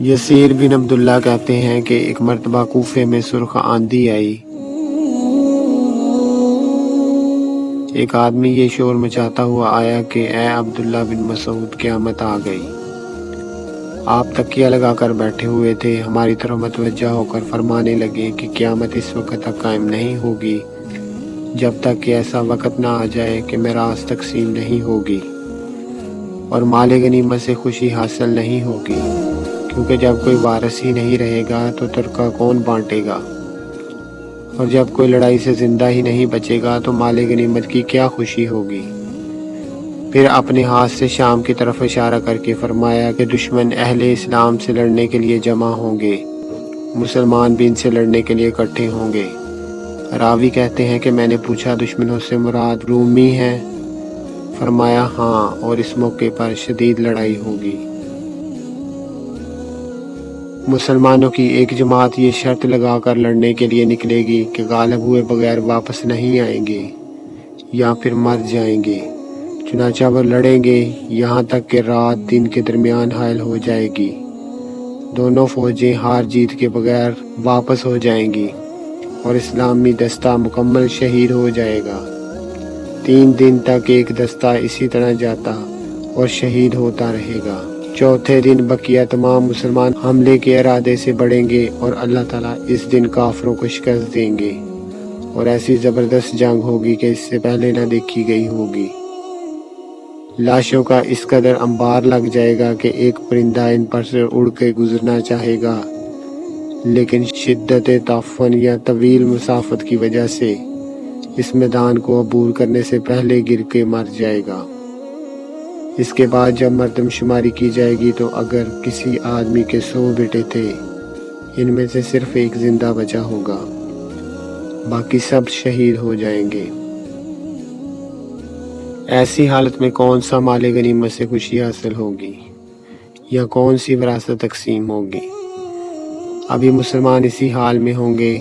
یسیر بن عبداللہ کہتے ہیں کہ ایک مرتبہ کوفے میں سرخ آندھی آئی۔ ایک آدمی یہ شور مچاتا ہوا آیا کہ اے عبداللہ بن مسعود، قیامت آ گئی۔ آپ تکیہ لگا کر بیٹھے ہوئے تھے، ہماری طرف متوجہ ہو کر فرمانے لگے کہ قیامت اس وقت تک قائم نہیں ہوگی جب تک کہ ایسا وقت نہ آ جائے کہ میراث تقسیم نہیں ہوگی اور مال غنیمت سے خوشی حاصل نہیں ہوگی، کیونکہ جب کوئی وارث ہی نہیں رہے گا تو ترکہ کون بانٹے گا، اور جب کوئی لڑائی سے زندہ ہی نہیں بچے گا تو مال غنیمت کی کیا خوشی ہوگی۔ پھر اپنے ہاتھ سے شام کی طرف اشارہ کر کے فرمایا کہ دشمن اہل اسلام سے لڑنے کے لیے جمع ہوں گے، مسلمان بھی ان سے لڑنے کے لیے اکٹھے ہوں گے۔ راوی کہتے ہیں کہ میں نے پوچھا دشمنوں سے مراد رومی ہیں؟ فرمایا ہاں، اور اس موقع پر شدید لڑائی ہوگی۔ مسلمانوں کی ایک جماعت یہ شرط لگا کر لڑنے کے لیے نکلے گی کہ غالب ہوئے بغیر واپس نہیں آئیں گے یا پھر مر جائیں گے، چنانچہ وہ لڑیں گے یہاں تک کہ رات دن کے درمیان حائل ہو جائے گی، دونوں فوجیں ہار جیت کے بغیر واپس ہو جائیں گی اور اسلامی دستہ مکمل شہید ہو جائے گا۔ 3 دن تک ایک دستہ اسی طرح جاتا اور شہید ہوتا رہے گا۔ چوتھے دن بقیہ تمام مسلمان حملے کے ارادے سے بڑھیں گے اور اللہ تعالیٰ اس دن کافروں کو شکست دیں گے، اور ایسی زبردست جنگ ہوگی کہ اس سے پہلے نہ دیکھی گئی ہوگی۔ لاشوں کا اس قدر انبار لگ جائے گا کہ ایک پرندہ ان پر سے اڑ کے گزرنا چاہے گا، لیکن شدت تعفن یا طویل مسافت کی وجہ سے اس میدان کو عبور کرنے سے پہلے گر کے مر جائے گا۔ اس کے بعد جب مردم شماری کی جائے گی تو اگر کسی آدمی کے 100 بیٹے تھے، ان میں سے صرف ایک زندہ بچا ہوگا، باقی سب شہید ہو جائیں گے۔ ایسی حالت میں کون سا مال غنیمت سے خوشی حاصل ہوگی یا کون سی وراثت تقسیم ہوگی؟ ابھی مسلمان اسی حال میں ہوں گے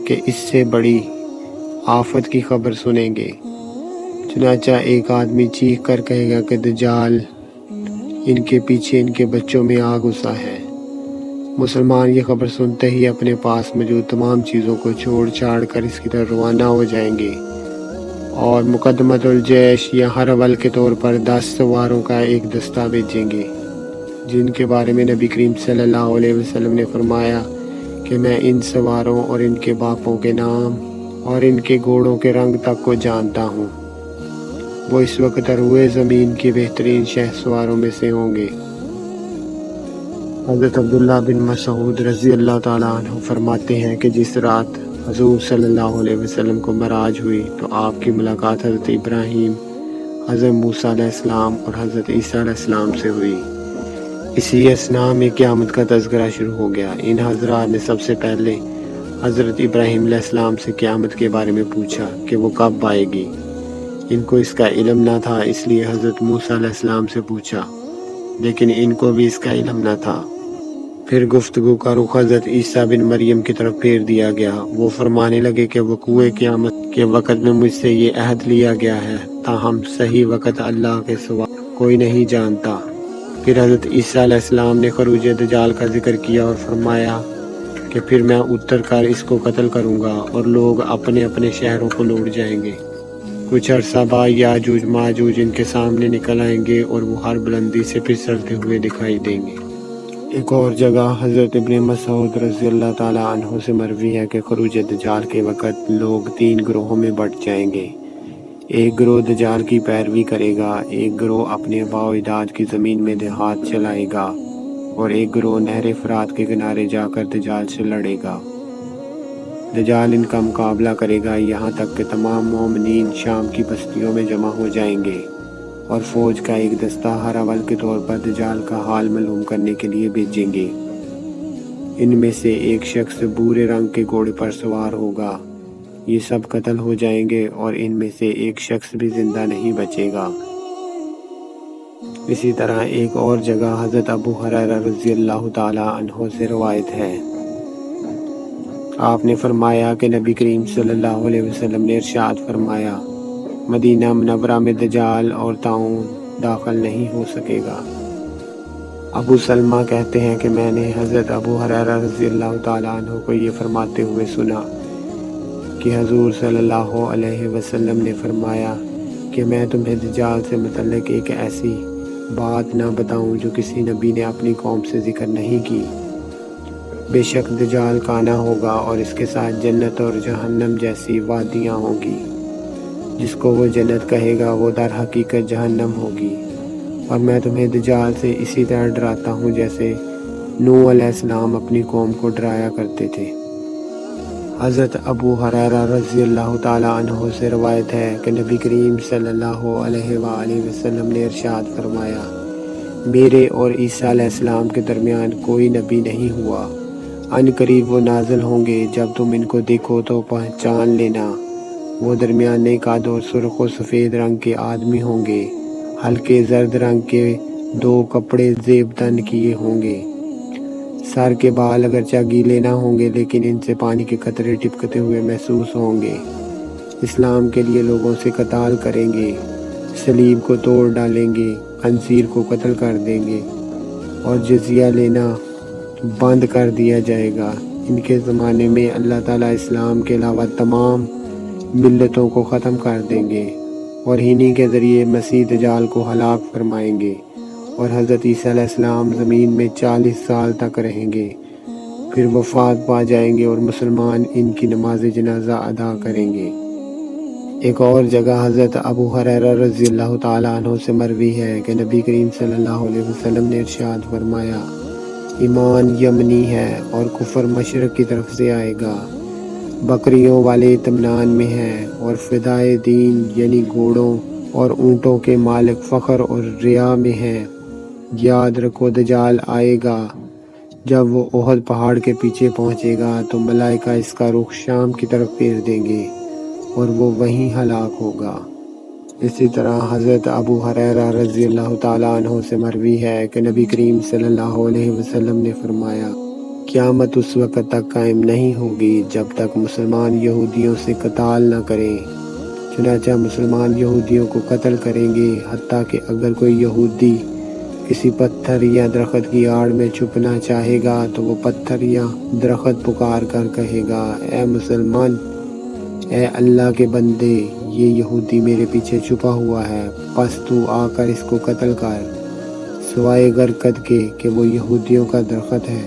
کہ اس سے بڑی آفت کی خبر سنیں گے۔ چنانچہ ایک آدمی چیخ کر کہے گا کہ دجال ان کے پیچھے ان کے بچوں میں آ گھسا ہے۔ مسلمان یہ خبر سنتے ہی اپنے پاس موجود تمام چیزوں کو چھوڑ چھاڑ کر اس کی طرف روانہ ہو جائیں گے اور مقدمۃ الجیش یا ہرول کے طور پر 10 سواروں کا ایک دستہ بھیجیں گے، جن کے بارے میں نبی کریم صلی اللہ علیہ وسلم نے فرمایا کہ میں ان سواروں اور ان کے باپوں کے نام اور ان کے گھوڑوں کے رنگ تک کو جانتا ہوں، وہ اس وقت روئے زمین کے بہترین شہ سواروں میں سے ہوں گے۔ حضرت عبداللہ بن مسعود رضی اللہ تعالیٰ عنہ فرماتے ہیں کہ جس رات حضور صلی اللہ علیہ وسلم کو معراج ہوئی تو آپ کی ملاقات حضرت ابراہیم، حضرت موسیٰ علیہ السلام اور حضرت عیسیٰ علیہ السلام سے ہوئی۔ اسی اثناء میں قیامت کا تذکرہ شروع ہو گیا۔ ان حضرات نے سب سے پہلے حضرت ابراہیم علیہ السلام سے قیامت کے بارے میں پوچھا کہ وہ کب آئے گی۔ ان کو اس کا علم نہ تھا، اس لیے حضرت موسیٰ علیہ السلام سے پوچھا، لیکن ان کو بھی اس کا علم نہ تھا۔ پھر گفتگو کا رخ حضرت عیسیٰ بن مریم کی طرف پھیر دیا گیا۔ وہ فرمانے لگے کہ وقوع قیامت کے وقت میں مجھ سے یہ عہد لیا گیا ہے، تاہم صحیح وقت اللہ کے سوا کوئی نہیں جانتا۔ پھر حضرت عیسیٰ علیہ السلام نے خروج دجال کا ذکر کیا اور فرمایا کہ پھر میں اتر کر اس کو قتل کروں گا اور لوگ اپنے اپنے شہروں کو لوٹ جائیں گے۔ کچھ عرصہ بعد یاجوج ماجوج ان کے سامنے نکل آئیں گے اور وہ ہر بلندی سے پھسلتے ہوئے دکھائی دیں گے۔ ایک اور جگہ حضرت ابن مسعود رضی اللہ تعالیٰ عنہ سے مروی ہے کہ خروج دجال کے وقت لوگ 3 گروہوں میں بٹ جائیں گے۔ ایک گروہ دجال کی پیروی کرے گا، ایک گروہ اپنے وا و اجداد کی زمین میں دیہات چلائے گا اور ایک گروہ نہر فرات کے کنارے جا کر دجال سے لڑے گا۔ دجال ان کا مقابلہ کرے گا یہاں تک کہ تمام مومنین شام کی بستیوں میں جمع ہو جائیں گے اور فوج کا ایک دستہ ہر اول کے طور پر دجال کا حال معلوم کرنے کے لیے بھیجیں گے۔ ان میں سے ایک شخص بھورے رنگ کے گھوڑے پر سوار ہوگا، یہ سب قتل ہو جائیں گے اور ان میں سے ایک شخص بھی زندہ نہیں بچے گا۔ اسی طرح ایک اور جگہ حضرت ابو ہریرہ رضی اللہ تعالیٰ عنہ سے روایت ہے، آپ نے فرمایا کہ نبی کریم صلی اللہ علیہ وسلم نے ارشاد فرمایا، مدینہ منورہ میں دجال اور طاعون داخل نہیں ہو سکے گا۔ ابو سلمہ کہتے ہیں کہ میں نے حضرت ابو ہریرہ رضی اللہ تعالیٰ عنہ کو یہ فرماتے ہوئے سنا کہ حضور صلی اللہ علیہ وسلم نے فرمایا کہ میں تمہیں دجال سے متعلق ایک ایسی بات نہ بتاؤں جو کسی نبی نے اپنی قوم سے ذکر نہیں کی۔ بے شک دجال کانا ہوگا اور اس کے ساتھ جنت اور جہنم جیسی وادیاں ہوں گی، جس کو وہ جنت کہے گا وہ در حقیقت جہنم ہوگی، اور میں تمہیں دجال سے اسی طرح ڈراتا ہوں جیسے نوح علیہ السلام اپنی قوم کو ڈرایا کرتے تھے۔ حضرت ابو ہریرہ رضی اللہ تعالیٰ عنہ سے روایت ہے کہ نبی کریم صلی اللہ علیہ وآلہ وسلم نے ارشاد فرمایا، میرے اور عیسیٰ علیہ السلام کے درمیان کوئی نبی نہیں ہوا، ان قریب وہ نازل ہوں گے، جب تم ان کو دیکھو تو پہچان لینا، وہ درمیانے قد اور سرخ و سفید رنگ کے آدمی ہوں گے، ہلکے زرد رنگ کے 2 کپڑے زیب تن کیے ہوں گے، سر کے بال اگرچہ گیلے نہ ہوں گے لیکن ان سے پانی کے قطرے ٹپکتے ہوئے محسوس ہوں گے، اسلام کے لیے لوگوں سے قتال کریں گے، صلیب کو توڑ ڈالیں گے، خنزیر کو قتل کر دیں گے اور جزیہ لینا بند کر دیا جائے گا۔ ان کے زمانے میں اللہ تعالیٰ اسلام کے علاوہ تمام ملتوں کو ختم کر دیں گے اور انہی کے ذریعے مسیح دجال کو ہلاک فرمائیں گے، اور حضرت عیسیٰ علیہ السلام زمین میں 40 سال تک رہیں گے، پھر وفات پا جائیں گے اور مسلمان ان کی نماز جنازہ ادا کریں گے۔ ایک اور جگہ حضرت ابو ہریرہ رضی اللہ تعالیٰ عنہ سے مروی ہے کہ نبی کریم صلی اللہ علیہ وسلم نے ارشاد فرمایا، ایمان یمنی ہے اور کفر مشرق کی طرف سے آئے گا، بکریوں والے اطمینان میں ہے اور فدائے دین یعنی گھوڑوں اور اونٹوں کے مالک فخر اور ریا میں ہے۔ یاد رکھو دجال آئے گا، جب وہ احد پہاڑ کے پیچھے پہنچے گا تو ملائکہ اس کا رخ شام کی طرف پھیر دیں گے اور وہ وہیں ہلاک ہوگا۔ اسی طرح حضرت ابو ہریرہ رضی اللہ تعالیٰ عنہ سے مروی ہے کہ نبی کریم صلی اللہ علیہ وسلم نے فرمایا، قیامت اس وقت تک قائم نہیں ہوگی جب تک مسلمان یہودیوں سے قتال نہ کریں، چنانچہ مسلمان یہودیوں کو قتل کریں گے، حتیٰ کہ اگر کوئی یہودی کسی پتھر یا درخت کی آڑ میں چھپنا چاہے گا تو وہ پتھر یا درخت پکار کر کہے گا، اے مسلمان، اے اللہ کے بندے، یہ یہودی میرے پیچھے چھپا ہوا ہے، پس تو آ کر اس کو قتل کر، سوائے غرقد کے کہ وہ یہودیوں کا درخت ہے۔